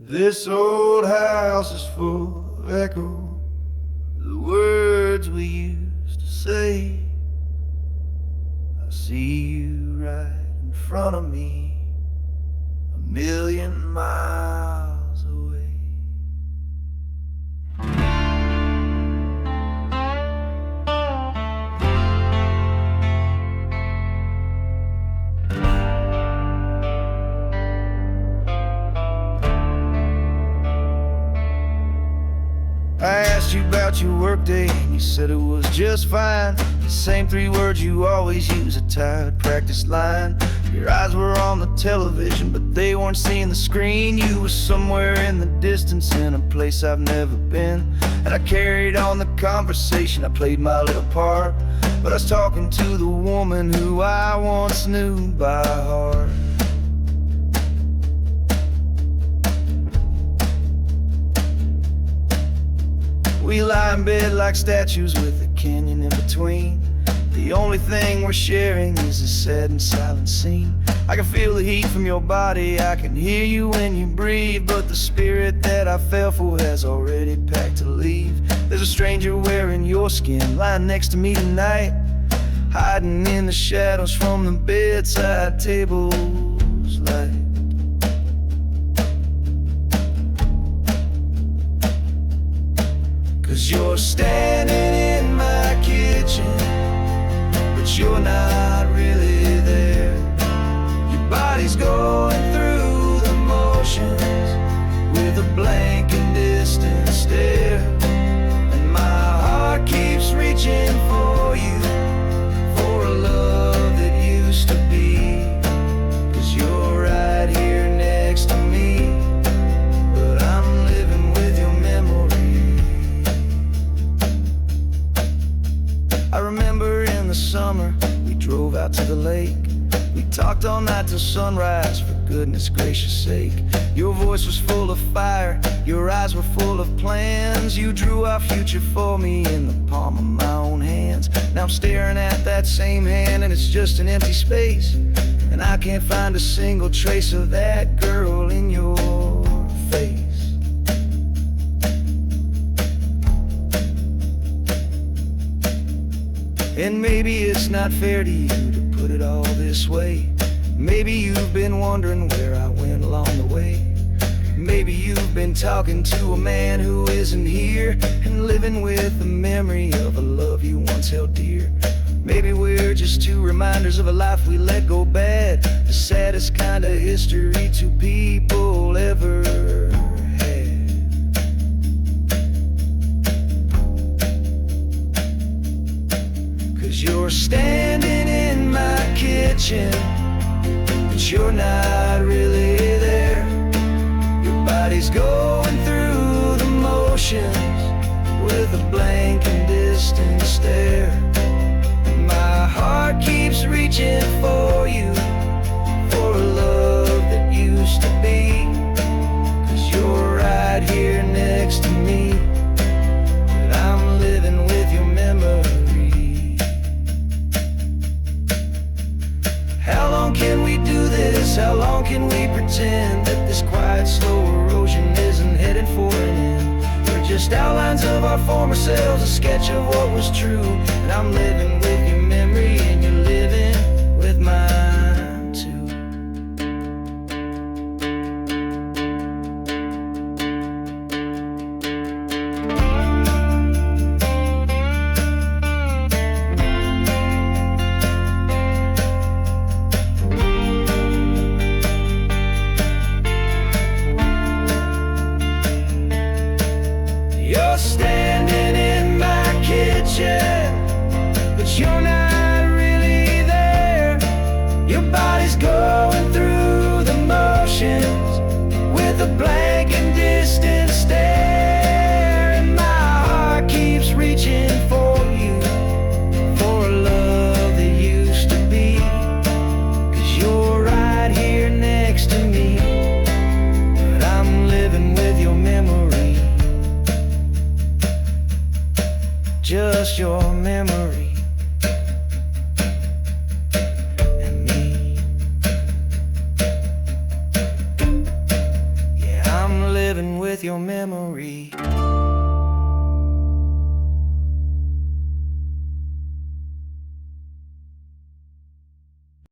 This old house is full of echo, the words we used to say. I see you right in front of me, a million miles away. I asked you about your workday and you said it was just fine. The same 3 words you always use, a tired practice line. Your eyes were on the television, but they weren't seeing the screen. You were somewhere in the distance in a place I've never been. And I carried on the conversation, I played my little part. But I was talking to the woman who I once knew by heart. We lie in bed like statues with a canyon in between. The only thing we're sharing is a sad and silent scene. I can feel the heat from your body, I can hear you when you breathe. But the spirit that I fell for has already packed to leave. There's a stranger wearing your skin lying next to me tonight, hiding in the shadows from the bedside table's light. Cause you're standing in my kitchen, but you're not really there. Your body's going through the motions with a blank and distant stare. And my heart keeps reaching for you, for a love that used to be. Cause you're right here next to me, but I'm living with your memory. I remember in the summer, we drove out to the lake. We talked all night till sunrise, for goodness gracious sake. Your voice was full of fire, your eyes were full of plans. You drew our future for me in the palm of my own hands. Now I'm staring at that same hand and it's just an empty space. And I can't find a single trace of that girl in your face. And maybe it's not fair to you to put it all this way. Maybe you've been wondering where I went along the way. Maybe you've been talking to a man who isn't here, and living with the memory of a love you once held dear. Maybe we're just 2 reminders of a life we let go bad, the saddest kind of history 2 people ever had. Cause you're standing in my kitchen, but you're not really there. Your body's going through the motions with a blank and distant stare. And my heart keeps reaching for you, for a love that used to be. Cause you're right here next to me, but I'm living with your memory. How long can we do this? How long can we pretend that this quiet, slow erosion isn't headed for an end? We're just outlines of our former selves, a sketch of what was true. And I'm living with your memory and you're living with mine too. You're standing in my kitchen, but you're not with your memory.